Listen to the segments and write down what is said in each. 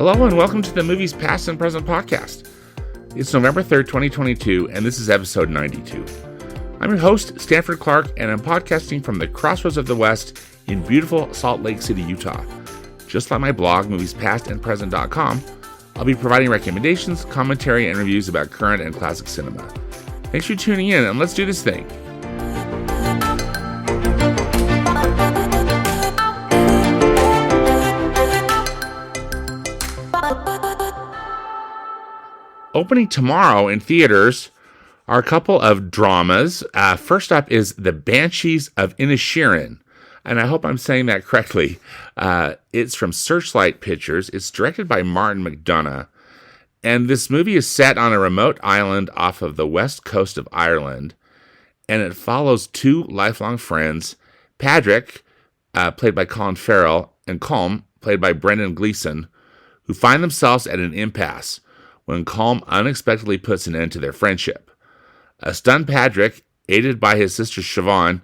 Hello and welcome to the Movies Past and Present podcast. It's November 3rd, 2022, and this is episode 92. I'm your host, Stanford Clark, and I'm podcasting from the crossroads of the West in beautiful Salt Lake City, Utah. Just like my blog, moviespastandpresent.com, I'll be providing recommendations, commentary, and reviews about current and classic cinema. Thanks for tuning in, and let's do this thing. Opening tomorrow in theaters are a couple of dramas. First up is The Banshees of INISHERIN, and I hope I'm saying that correctly. It's from Searchlight Pictures. It's directed by Martin McDonagh, and this movie is set on a remote island off of the west coast of Ireland, and it follows two lifelong friends, Patrick, played by Colin Farrell, and Colm, played by Brendan Gleeson, who find themselves at an impasse when Colm unexpectedly puts an end to their friendship. A stunned Patrick, aided by his sister Siobhan,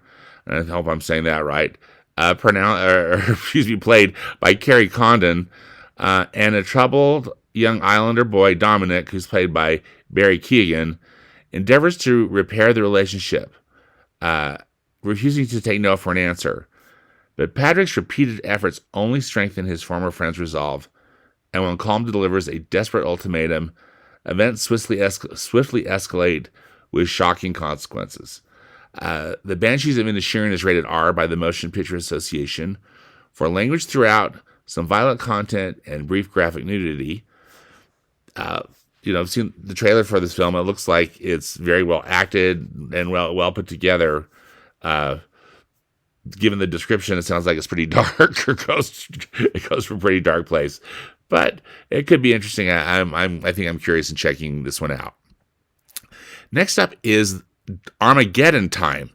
and I hope I'm saying that right, played by Kerry Condon, and a troubled young Islander boy, Dominic, who's played by Barry Keoghan, endeavors to repair the relationship, refusing to take no for an answer. But Patrick's repeated efforts only strengthen his former friend's resolve, and when Colm delivers a desperate ultimatum, events swiftly escalate with shocking consequences. The Banshees of Inisherin is rated R by the Motion Picture Association for language throughout, some violent content, and brief graphic nudity. I've seen the trailer for this film. It looks like it's very well acted and well put together. Given the description, it sounds like it's pretty dark, or it goes for a pretty dark place. But it could be interesting. I think I'm curious in checking this one out. Next up is Armageddon Time,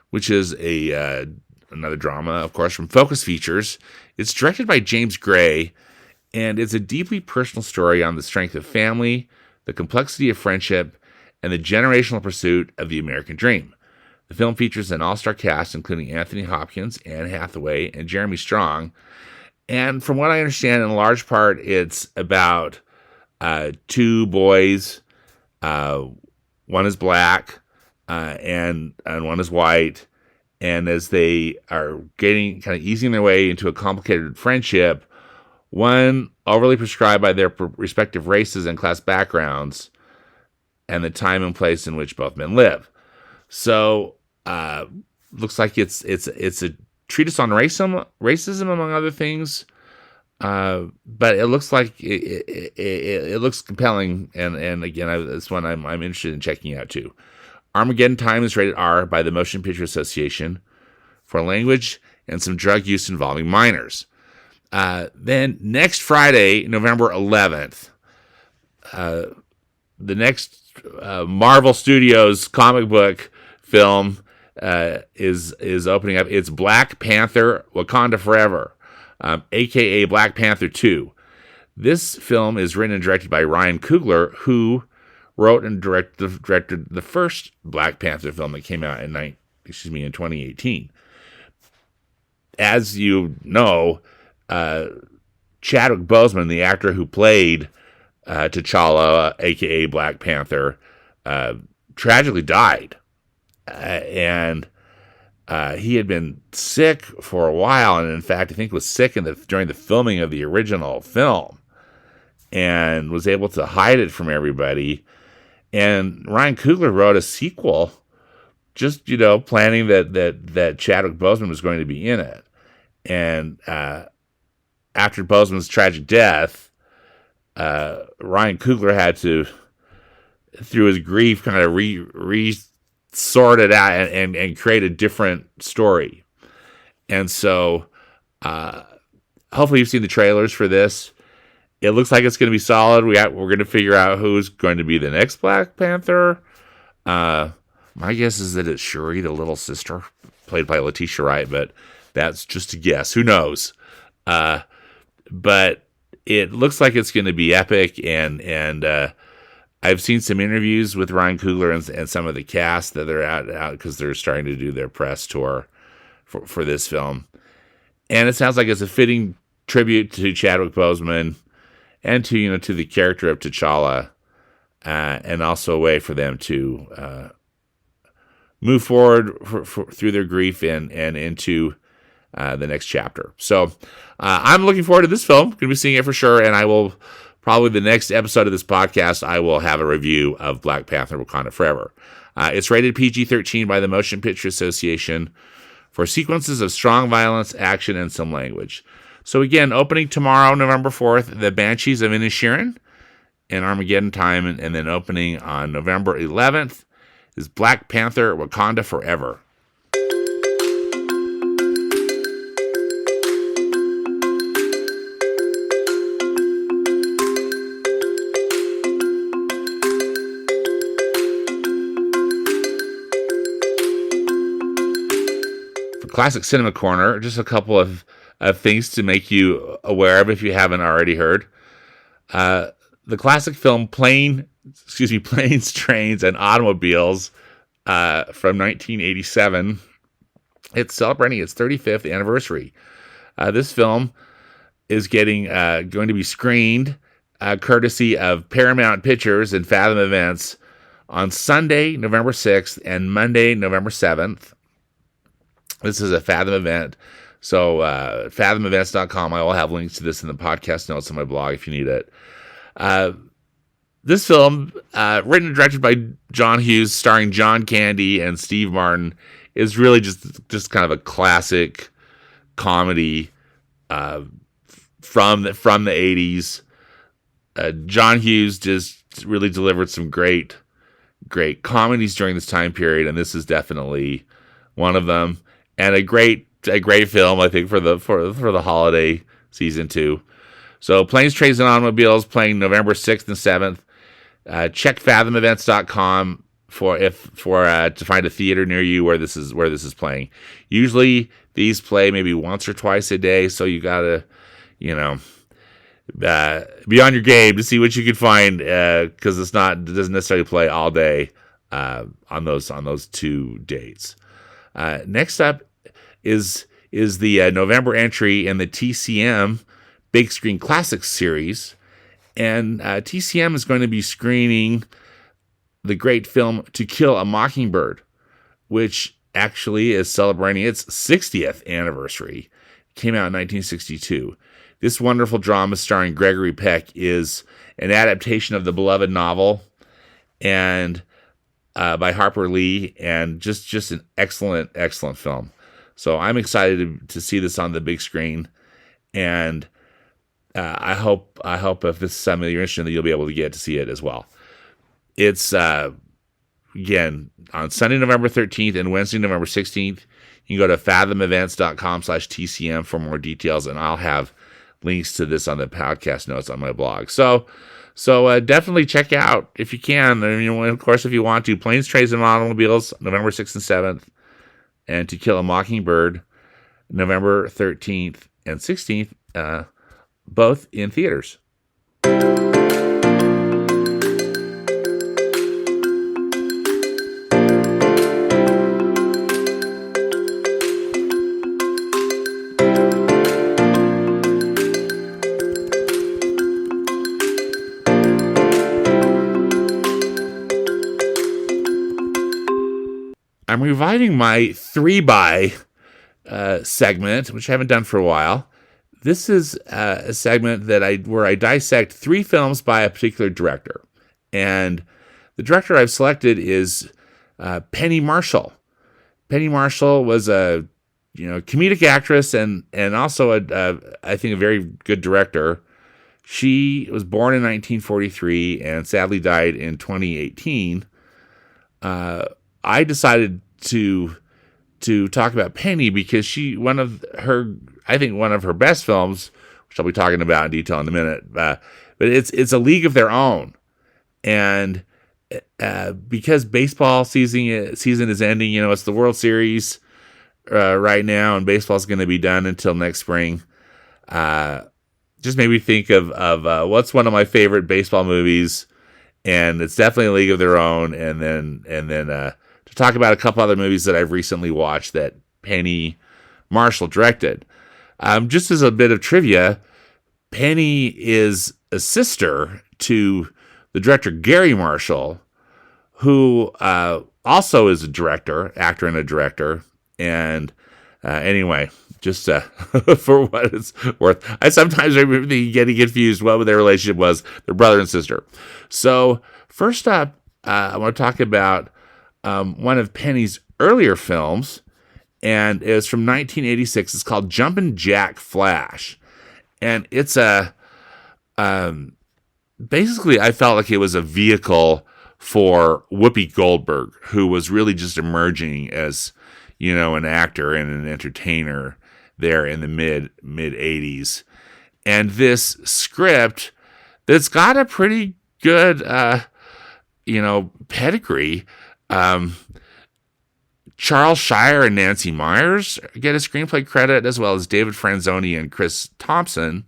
which is another drama, of course, from Focus Features. It's directed by James Gray, and it's a deeply personal story on the strength of family, the complexity of friendship, and the generational pursuit of the American dream. The film features an all-star cast, including Anthony Hopkins, Anne Hathaway, and Jeremy Strong. And from what I understand, in large part, it's about two boys. One is black, and one is white. And as they are kind of easing their way into a complicated friendship, one overly prescribed by their respective races and class backgrounds, and the time and place in which both men live. So, looks like it's a treatise on racism, among other things. But it looks like it looks compelling, and again, it's one I'm interested in checking out too. Armageddon Time is rated R by the Motion Picture Association for language and some drug use involving minors. Then next Friday, November 11th, the next Marvel Studios comic book film is opening up. It's Black Panther: Wakanda Forever, aka Black Panther 2. This film is written and directed by Ryan Coogler, who wrote and directed the first Black Panther film that came out in 2018. As you know, Chadwick Boseman, the actor who played T'Challa, aka Black Panther, tragically died. And he had been sick for a while, and in fact, I think was sick during the filming of the original film, and was able to hide it from everybody. And Ryan Coogler wrote a sequel, just planning that Chadwick Boseman was going to be in it. And after Boseman's tragic death, Ryan Coogler had to, through his grief, kind of sort it out and create a different story. And so hopefully you've seen the trailers for this. It looks like it's going to be solid. We're going to figure out who's going to be the next Black Panther. My guess is that it's Shuri, the little sister, played by Letitia Wright, but that's just a guess. Who knows? But it looks like it's going to be epic, and I've seen some interviews with Ryan Coogler and some of the cast that are out because they're starting to do their press tour for this film. And it sounds like it's a fitting tribute to Chadwick Boseman and to the character of T'Challa, and also a way for them to move forward through their grief and into the next chapter. So I'm looking forward to this film. Going to be seeing it for sure, and I will probably the next episode of this podcast, I will have a review of Black Panther: Wakanda Forever. It's rated PG-13 by the Motion Picture Association for sequences of strong violence, action, and some language. So again, opening tomorrow, November 4th, the Banshees of Inisherin in Armageddon time, and then opening on November 11th is Black Panther: Wakanda Forever. Classic Cinema Corner, just a couple of things to make you aware of if you haven't already heard. The classic film Planes, Trains, and Automobiles from 1987. It's celebrating its 35th anniversary. This film is going to be screened courtesy of Paramount Pictures and Fathom Events on Sunday, November 6th and Monday, November 7th. This is a Fathom event. So fathomevents.com. I will have links to this in the podcast notes on my blog if you need it. This film, written and directed by John Hughes, starring John Candy and Steve Martin, is really just kind of a classic comedy from the 80s. John Hughes just really delivered some great comedies during this time period, and this is definitely one of them. And a great film, I think, for the holiday season too. So Planes, Trains, and Automobiles playing November 6th and 7th. Check fathomevents.com to find a theater near you where this is playing. Usually these play maybe once or twice a day, so you gotta be on your game to see what you can find, because it doesn't necessarily play all day on those 2 dates. Next up is the November entry in the TCM Big Screen Classics series, and TCM is going to be screening the great film To Kill a Mockingbird, which actually is celebrating its 60th anniversary. It came out in 1962. This wonderful drama starring Gregory Peck is an adaptation of the beloved novel, and by Harper Lee, and just an excellent film. So I'm excited to see this on the big screen, and I hope if this is something you're interested in, that you'll be able to get to see it as well. It's again on Sunday, November 13th and Wednesday, November 16th. You can go to fathomevents.com/TCM for more details, and I'll have links to this on the podcast notes on my blog. So definitely check out, if you can, of course, if you want to, Planes, Trains, and Automobiles, November 6th and 7th, and To Kill a Mockingbird, November 13th and 16th, both in theaters. I'm reviving my 3-by segment, which I haven't done for a while. This is a segment where I dissect 3 films by a particular director, and the director I've selected is Penny Marshall. Penny Marshall was a comedic actress and also I think a very good director. She was born in 1943 and sadly died in 2018. I decided to talk about Penny because one of her best films, which I'll be talking about in detail in a minute, but it's A League of Their Own, and because baseball season is ending, it's the World Series right now, and baseball is going to be done until next spring. Just made me think of what's one of my favorite baseball movies, and it's definitely A League of Their Own, and then to talk about a couple other movies that I've recently watched that Penny Marshall directed. Just as a bit of trivia, Penny is a sister to the director Gary Marshall, who also is a actor and a director. And anyway, just for what it's worth, I sometimes remember getting confused what their relationship was, their brother and sister. So first up, I want to talk about one of Penny's earlier films, and it's from 1986. It's called Jumpin' Jack Flash, and it's basically I felt like it was a vehicle for Whoopi Goldberg, who was really just emerging as, an actor and an entertainer there in the mid 80s. And this script that's got a pretty good, pedigree. Charles Shire and Nancy Myers get a screenplay credit, as well as David Franzoni and Chris Thompson.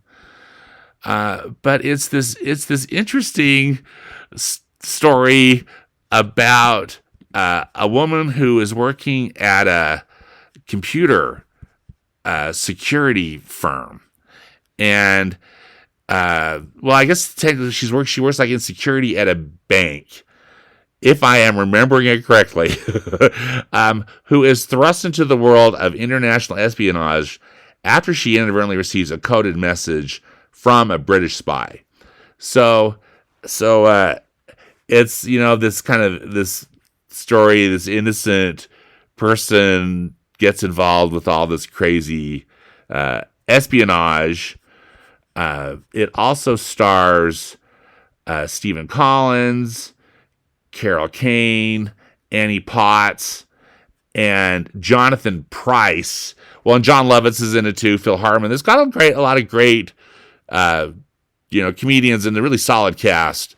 But it's this interesting story about a woman who is working at a computer security firm, and I guess technically she works like in security at a bank, if I am remembering it correctly, who is thrust into the world of international espionage after she inadvertently receives a coded message from a British spy. So it's, this kind of this story, this innocent person gets involved with all this crazy espionage. It also stars Stephen Collins, Carol Kane, Annie Potts, and Jonathan Pryce. Well, and John Lovitz is in it too. Phil Hartman. There's got a lot of great, comedians and a really solid cast.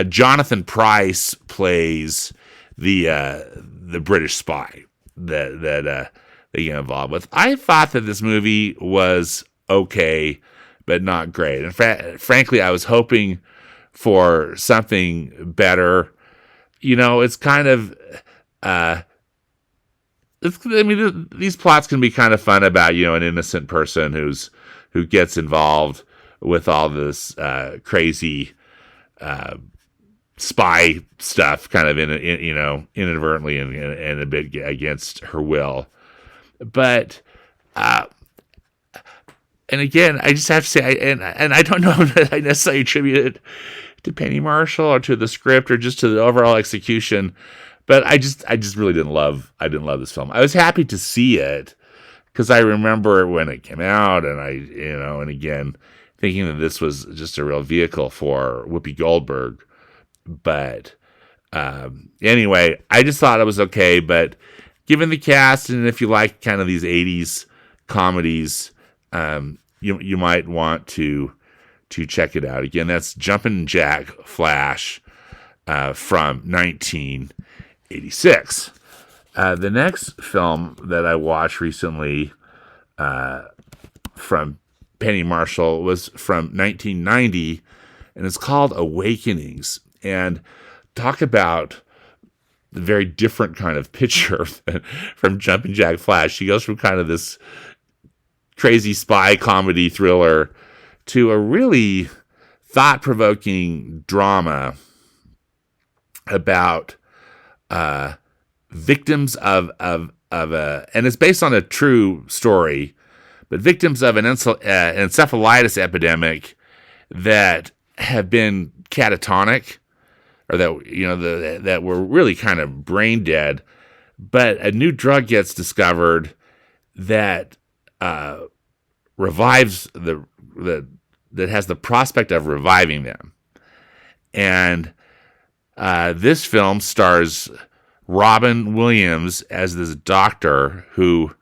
Jonathan Pryce plays the British spy that they get involved with. I thought that this movie was okay, but not great. And frankly, I was hoping for something better. It's kind of, these plots can be kind of fun about, an innocent person who gets involved with all this crazy spy stuff, kind of inadvertently and a bit against her will. But and again, I just have to say, and I don't know that I necessarily attribute it to Penny Marshall or to the script or just to the overall execution, but I just really didn't love this film. I was happy to see it because I remember when it came out, and and again, thinking that this was just a real vehicle for Whoopi Goldberg. But anyway, I just thought it was okay. But given the cast, and if you like kind of these 80s comedies, you might want to check it out. Again, that's Jumpin' Jack Flash from 1986. The next film that I watched recently from Penny Marshall was from 1990, and it's called Awakenings. And talk about the very different kind of picture from Jumpin' Jack Flash. She goes from kind of this crazy spy comedy thriller to a really thought-provoking drama about victims of and it's based on a true story, but victims of an encephalitis epidemic that have been catatonic, or that that were really kind of brain dead, but a new drug gets discovered that revives that has the prospect of reviving them. And this film stars Robin Williams as this doctor who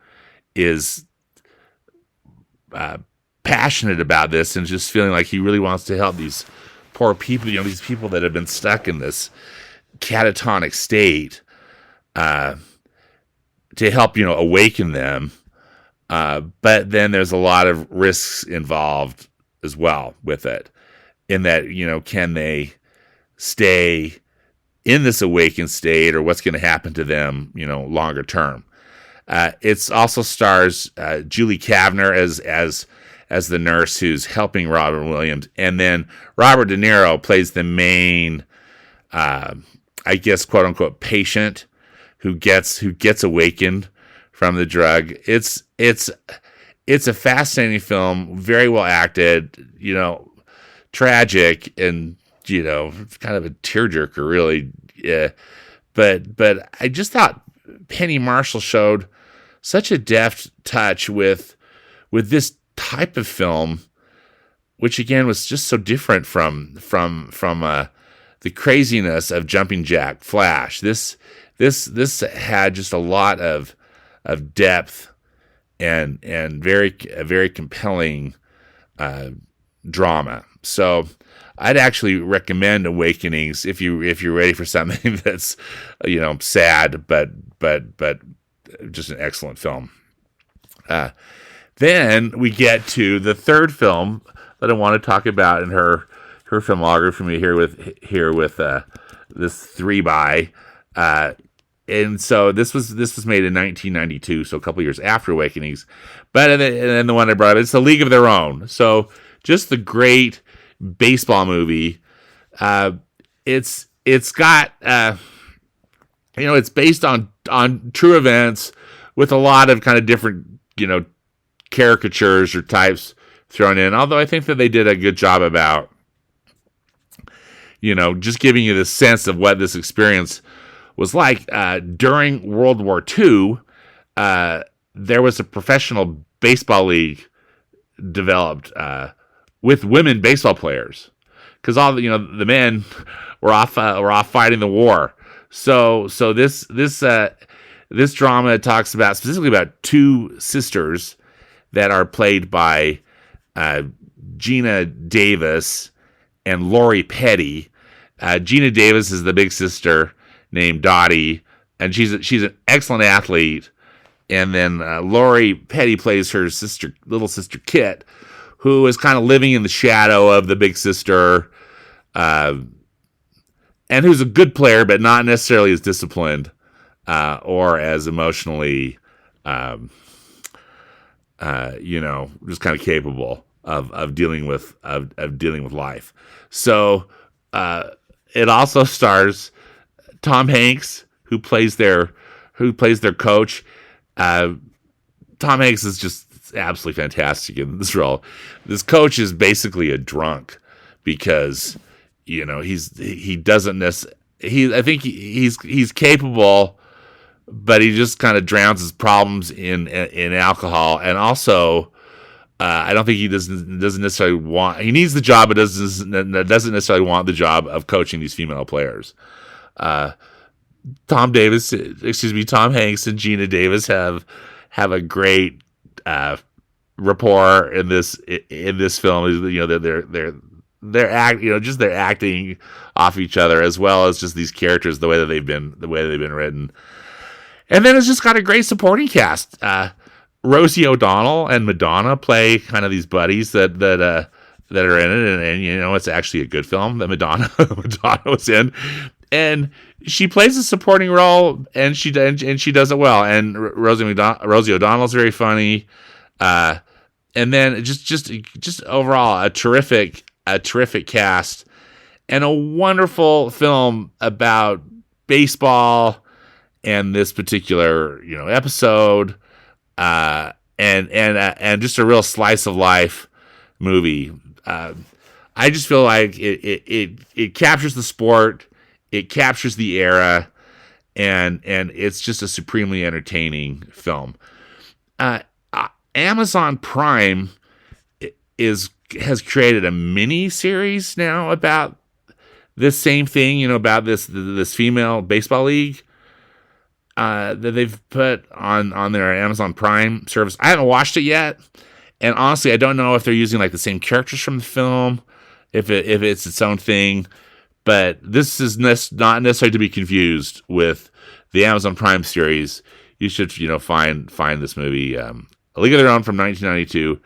is passionate about this and just feeling like he really wants to help these poor people, these people that have been stuck in this catatonic state, to help, awaken them. But then there's a lot of risks involved as well with it, in that, can they stay in this awakened state, or what's going to happen to them, longer term. It's also stars Julie Kavner as as the nurse who's helping Robin Williams, and then Robert De Niro plays the main, I guess, quote unquote, patient who gets awakened from the drug. It's a fascinating film, very well acted, tragic, and kind of a tearjerker, really. Yeah. But I just thought Penny Marshall showed such a deft touch with this type of film, which again was just so different from the craziness of Jumping Jack Flash. This had just a lot of depth and a very compelling drama. So I'd actually recommend Awakenings if you're ready for something that's sad but just an excellent film. Then we get to the third film that I want to talk about in her filmography here with this 3x. And so this was made in 1992, so a couple years after Awakenings. But and then the one I brought up, it's A League of Their Own. So just the great baseball movie. It's got it's based on true events with a lot of kind of different caricatures or types thrown in. Although I think that they did a good job about just giving you the sense of what this experience was like. During World War II, there was a professional baseball league developed with women baseball players, because all the men were off fighting the war. So this drama talks about specifically about two sisters that are played by Gina Davis and Lori Petty. Gina Davis is the big sister named Dottie, and she's an excellent athlete. And then Lori Petty plays her little sister Kit, who is kind of living in the shadow of the big sister, and who's a good player, but not necessarily as disciplined or as emotionally, just kind of capable of dealing with life. So it also stars Tom Hanks, who plays their coach. Tom Hanks is just absolutely fantastic in this role. This coach is basically a drunk because he doesn't necessarily. I think he's capable, but he just kind of drowns his problems in alcohol, and also I don't think he doesn't necessarily want. He needs the job, but doesn't necessarily want the job of coaching these female players. Tom Hanks and Gina Davis have a great rapport in this film. They're acting off each other, as well as just these characters, the way they've been written. And then it's just got a great supporting cast. Rosie O'Donnell and Madonna play kind of these buddies that are in it, and it's actually a good film that Madonna was in, and she plays a supporting role, and she does it well. And Rosie O'Donnell's very funny, and then just overall a terrific cast, and a wonderful film about baseball and this particular episode, and just a real slice of life movie. I just feel like it captures the sport, it captures the era, and it's just a supremely entertaining film. Amazon Prime has created a mini series now about this same thing, about this female baseball league that they've put on their Amazon Prime service. I haven't watched it yet, and honestly, I don't know if they're using like the same characters from the film, if it's its own thing. But this is not necessarily to be confused with the Amazon Prime series. You should find this movie, A League of Their Own from 1992,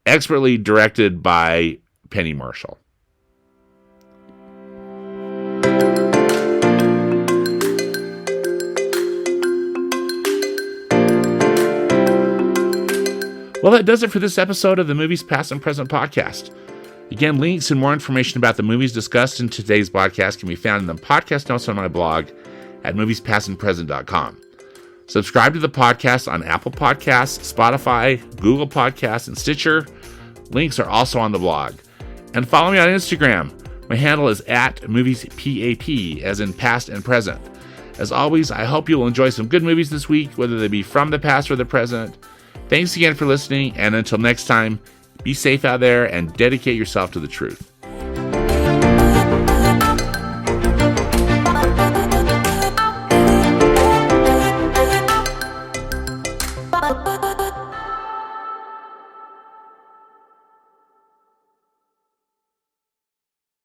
expertly directed by Penny Marshall. Well, that does it for this episode of the Movies Past and Present podcast. Again, links and more information about the movies discussed in today's podcast can be found in the podcast notes on my blog at moviespastandpresent.com. Subscribe to the podcast on Apple Podcasts, Spotify, Google Podcasts, and Stitcher. Links are also on the blog. And follow me on Instagram. My handle is @moviespap, as in past and present. As always, I hope you will enjoy some good movies this week, whether they be from the past or the present. Thanks again for listening, and until next time, be safe out there and dedicate yourself to the truth. Bye.